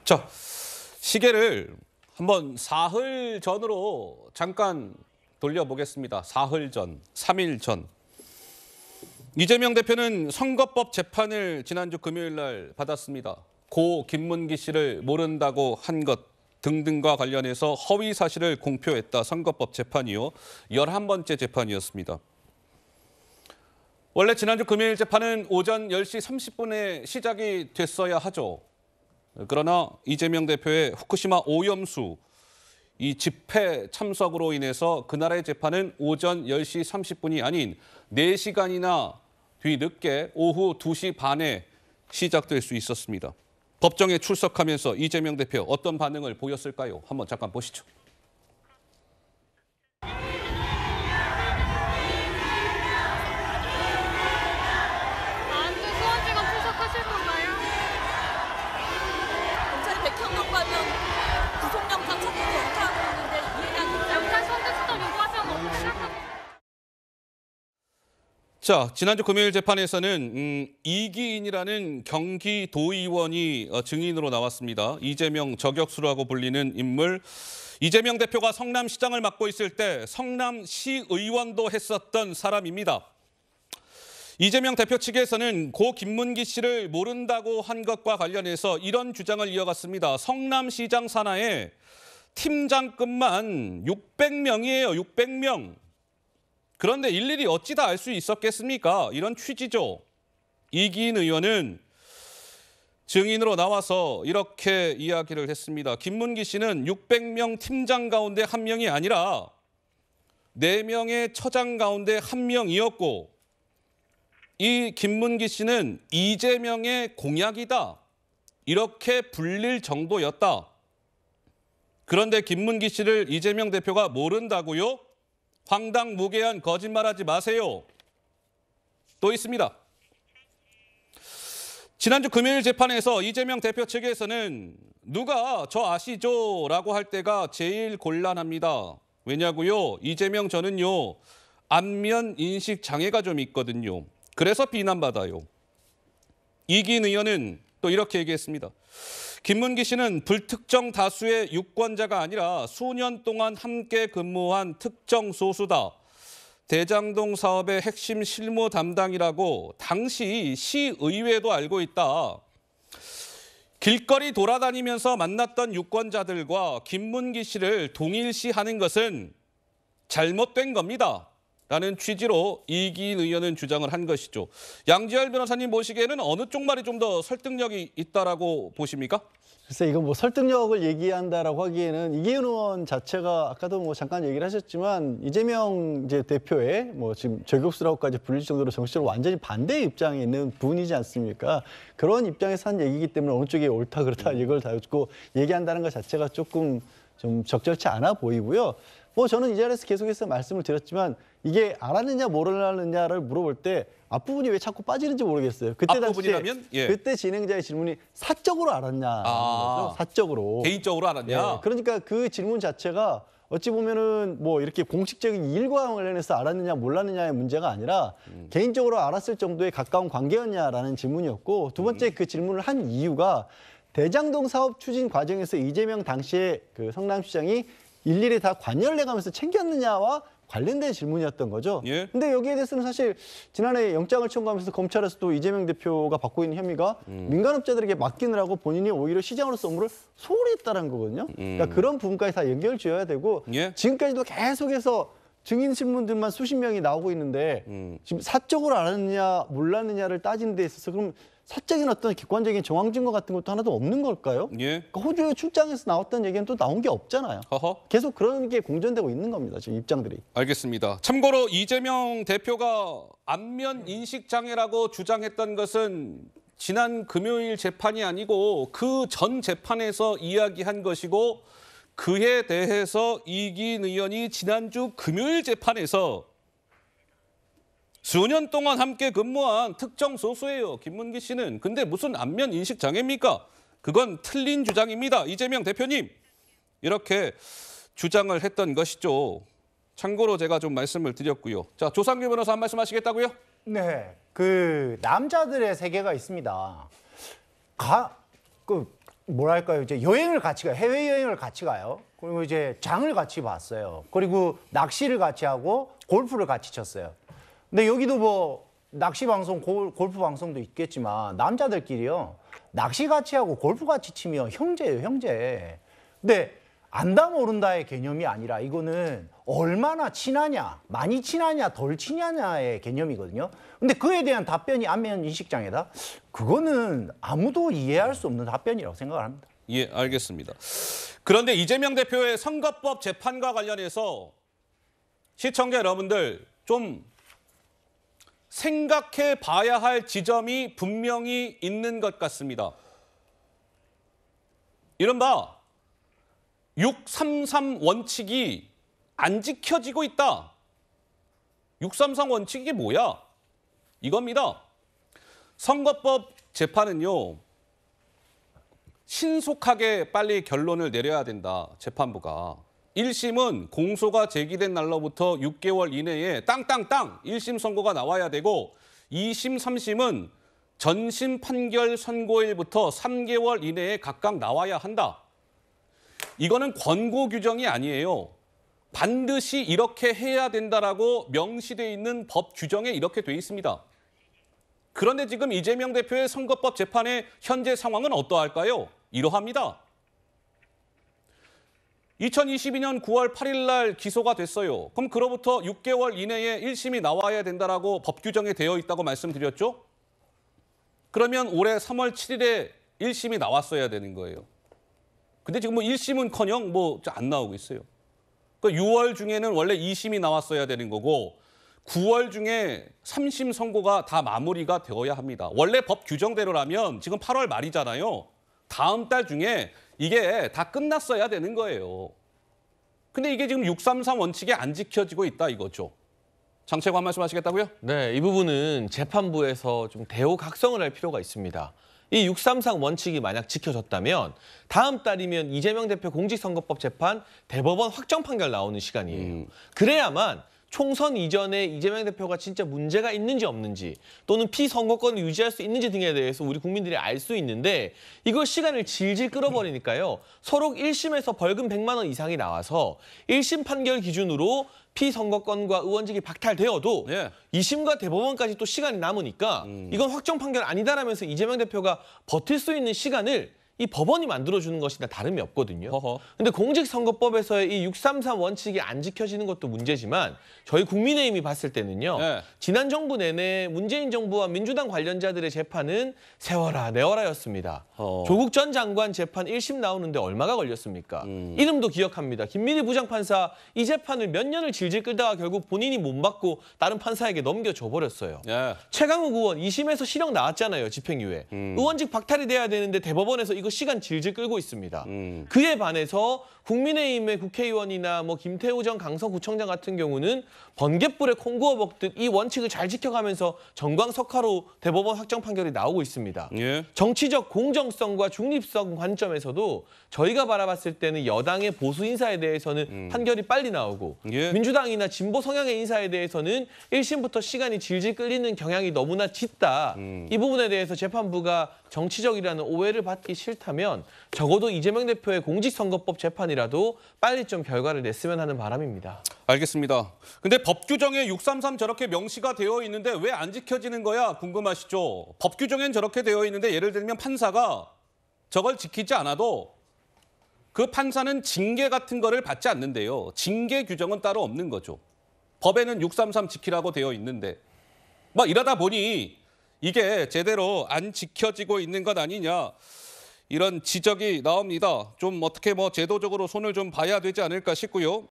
자, 시계를 한번 사흘 전으로 잠깐 돌려보겠습니다. 사흘 전, 3일 전. 이재명 대표는 선거법 재판을 지난주 금요일 날 받았습니다. 고 김문기 씨를 모른다고 한 것 등등과 관련해서 허위 사실을 공표했다. 선거법 재판이요. 11번째 재판이었습니다. 원래 지난주 금요일 재판은 오전 10시 30분에 시작이 됐어야 하죠. 그러나 이재명 대표의 후쿠시마 오염수 이 집회 참석으로 인해서 그날의 재판은 오전 10시 30분이 아닌 4시간이나 뒤늦게 오후 2시 반에 시작될 수 있었습니다. 법정에 출석하면서 이재명 대표 어떤 반응을 보였을까요? 한번 잠깐 보시죠. 자, 지난주 금요일 재판에서는 이기인이라는 경기도의원이 증인으로 나왔습니다. 이재명 저격수라고 불리는 인물. 이재명 대표가 성남시장을 맡고 있을 때 성남시의원도 했었던 사람입니다. 이재명 대표 측에서는 고 김문기 씨를 모른다고 한 것과 관련해서 이런 주장을 이어갔습니다. 성남시장 산하에 팀장급만 600명이에요. 600명. 그런데 일일이 어찌 다 알 수 있었겠습니까? 이런 취지죠. 이기인 의원은 증인으로 나와서 이렇게 이야기를 했습니다. 김문기 씨는 600명 팀장 가운데 한 명이 아니라 4명의 처장 가운데 한 명이었고 이 김문기 씨는 이재명의 공약이다. 이렇게 불릴 정도였다. 그런데 김문기 씨를 이재명 대표가 모른다고요? 황당무계한 거짓말하지 마세요. 또 있습니다. 지난주 금요일 재판에서 이재명 대표 측에서는 누가 저 아시죠? 라고 할 때가 제일 곤란합니다. 왜냐고요? 이재명 저는요. 안면 인식 장애가 좀 있거든요. 그래서 비난받아요. 이기인 의원은 또 이렇게 얘기했습니다. 김문기 씨는 불특정 다수의 유권자가 아니라 수년 동안 함께 근무한 특정 소수다. 대장동 사업의 핵심 실무 담당이라고 당시 시의회도 알고 있다. 길거리 돌아다니면서 만났던 유권자들과 김문기 씨를 동일시하는 것은 잘못된 겁니다. 라는 취지로 이기인 의원은 주장을 한 것이죠. 양지열 변호사님 보시기에는 어느 쪽 말이 좀 더 설득력이 있다라고 보십니까? 글쎄 이거 뭐 설득력을 얘기한다라고 하기에는 이기인 의원 자체가 아까도 뭐 잠깐 얘기를 하셨지만 이재명 이제 대표의 뭐 지금 저격수라고까지 불릴 정도로 정치적으로 완전히 반대의 입장에 있는 분이지 않습니까? 그런 입장에서 한 얘기이기 때문에 어느 쪽이 옳다 그렇다 이걸 다고 얘기한다는 것 자체가 조금 좀 적절치 않아 보이고요. 뭐 저는 이 자리에서 계속해서 말씀을 드렸지만 이게 알았느냐 모르느냐를 물어볼 때 앞부분이 왜 자꾸 빠지는지 모르겠어요. 그때 당시에 예. 그때 진행자의 질문이 사적으로 알았냐 거죠. 사적으로. 개인적으로 알았냐. 예. 그러니까 그 질문 자체가 어찌 보면은 뭐 이렇게 공식적인 일과 관련해서 알았느냐 몰랐느냐의 문제가 아니라 개인적으로 알았을 정도의 가까운 관계였냐라는 질문이었고 두 번째 그 질문을 한 이유가 대장동 사업 추진 과정에서 이재명 당시에 그 성남시장이 일일이 다 관여를 해가면서 챙겼느냐와 관련된 질문이었던 거죠. 예. 근데 여기에 대해서는 사실 지난해 영장을 청구하면서 검찰에서도 이재명 대표가 받고 있는 혐의가 민간업자들에게 맡기느라고 본인이 오히려 시장으로서 업무를 소홀히 했다는 거거든요. 그러니까 그런 부분까지 다 연결 지어야 되고 예. 지금까지도 계속해서 증인 신문들만 수십 명이 나오고 있는데 지금 사적으로 알았느냐 몰랐느냐를 따지는 데 있어서 그럼 사적인 어떤 객관적인 정황 증거 같은 것도 하나도 없는 걸까요? 예. 그러니까 호주에 출장에서 나왔던 얘기는 또 나온 게 없잖아요. 허허. 계속 그런 게 공전되고 있는 겁니다. 지금 입장들이. 알겠습니다. 참고로 이재명 대표가 안면 인식 장애라고 주장했던 것은 지난 금요일 재판이 아니고 그 전 재판에서 이야기한 것이고 그에 대해서 이기인 의원이 지난주 금요일 재판에서 수년 동안 함께 근무한 특정 소수예요. 김문기 씨는. 근데 무슨 안면 인식 장애입니까? 그건 틀린 주장입니다. 이재명 대표님. 이렇게 주장을 했던 것이죠. 참고로 제가 좀 말씀을 드렸고요. 자, 조상규 변호사 한 말씀 하시겠다고요? 네, 그 남자들의 세계가 있습니다. 뭐랄까요, 이제 여행을 같이 가요. 해외 여행을 같이 가요. 그리고 이제 장을 같이 봤어요. 그리고 낚시를 같이 하고 골프를 같이 쳤어요. 근데 여기도 뭐 낚시 방송, 골프 방송도 있겠지만 남자들끼리요, 낚시 같이 하고 골프 같이 치면 형제예요, 형제. 근데 안다 모른다의 개념이 아니라 이거는 얼마나 친하냐, 많이 친하냐, 덜 친하냐의 개념이거든요. 근데 그에 대한 답변이 안면 인식장애다? 그거는 아무도 이해할 수 없는 답변이라고 생각을 합니다. 예, 알겠습니다. 그런데 이재명 대표의 선거법 재판과 관련해서 시청자 여러분들 좀 생각해 봐야 할 지점이 분명히 있는 것 같습니다. 이른바 633 원칙이 안 지켜지고 있다. 633 원칙이 뭐야? 이겁니다. 선거법 재판은요, 신속하게 빨리 결론을 내려야 된다, 재판부가. 1심은 공소가 제기된 날로부터 6개월 이내에 땅땅땅 1심 선고가 나와야 되고 2심, 3심은 전심 판결 선고일부터 3개월 이내에 각각 나와야 한다. 이거는 권고 규정이 아니에요. 반드시 이렇게 해야 된다라고 명시되어 있는 법 규정에 이렇게 돼 있습니다. 그런데 지금 이재명 대표의 선거법 재판의 현재 상황은 어떠할까요? 이러합니다. 2022년 9월 8일 날 기소가 됐어요. 그럼 그로부터 6개월 이내에 1심이 나와야 된다라고 법 규정에 되어 있다고 말씀드렸죠? 그러면 올해 3월 7일에 1심이 나왔어야 되는 거예요. 근데 지금 뭐 1심은커녕 뭐 안 나오고 있어요. 그러니까 6월 중에는 원래 2심이 나왔어야 되는 거고 9월 중에 3심 선고가 다 마무리가 되어야 합니다. 원래 법 규정대로라면 지금 8월 말이잖아요. 다음 달 중에 이게 다 끝났어야 되는 거예요. 근데 이게 지금 633 원칙이 안 지켜지고 있다 이거죠. 장채관 말씀하시겠다고요? 네, 이 부분은 재판부에서 좀 대우각성을 할 필요가 있습니다. 이 633 원칙이 만약 지켜졌다면 다음 달이면 이재명 대표 공직선거법 재판 대법원 확정 판결 나오는 시간이에요. 그래야만 총선 이전에 이재명 대표가 진짜 문제가 있는지 없는지 또는 피선거권을 유지할 수 있는지 등에 대해서 우리 국민들이 알 수 있는데 이걸 시간을 질질 끌어버리니까요. 서로 1심에서 벌금 100만 원 이상이 나와서 1심 판결 기준으로 피선거권과 의원직이 박탈되어도 2심과 대법원까지 또 시간이 남으니까 이건 확정 판결 아니다라면서 이재명 대표가 버틸 수 있는 시간을 이 법원이 만들어주는 것이나 다름이 없거든요. 근데 공직선거법에서의 이 633 원칙이 안 지켜지는 것도 문제지만 저희 국민의힘이 봤을 때는요. 지난 정부 내내 문재인 정부와 민주당 관련자들의 재판은 세워라 내워라였습니다. 조국 전 장관 재판 1심 나오는데 얼마가 걸렸습니까? 이름도 기억합니다. 김민희 부장판사 이 재판을 몇 년을 질질 끌다가 결국 본인이 못 받고 다른 판사에게 넘겨줘 버렸어요. 최강욱 의원 2심에서 실형 나왔잖아요. 집행유예. 의원직 박탈이 돼야 되는데 대법원에서 이거 시간 질질 끌고 있습니다. 그에 반해서 국민의힘의 국회의원이나 뭐 김태우 전 강서구청장 같은 경우는 번갯불에 콩 구워 먹듯 이 원칙을 잘 지켜가면서 정광석화로 대법원 확정 판결이 나오고 있습니다. 정치적 공정성과 중립성 관점에서도 저희가 바라봤을 때는 여당의 보수 인사에 대해서는 판결이 빨리 나오고 민주당이나 진보 성향의 인사에 대해서는 1심부터 시간이 질질 끌리는 경향이 너무나 짙다. 이 부분에 대해서 재판부가 정치적이라는 오해를 받기 싫다면 적어도 이재명 대표의 공직선거법 재판이라도 빨리 좀 결과를 냈으면 하는 바람입니다. 알겠습니다. 근데 법 규정에 633 저렇게 명시가 되어 있는데 왜 안 지켜지는 거야? 궁금하시죠? 법 규정엔 저렇게 되어 있는데 예를 들면 판사가 저걸 지키지 않아도 그 판사는 징계 같은 거를 받지 않는데요. 징계 규정은 따로 없는 거죠. 법에는 633 지키라고 되어 있는데 막 이러다 보니 이게 제대로 안 지켜지고 있는 것 아니냐 이런 지적이 나옵니다. 좀 어떻게 뭐 제도적으로 손을 좀 봐야 되지 않을까 싶고요.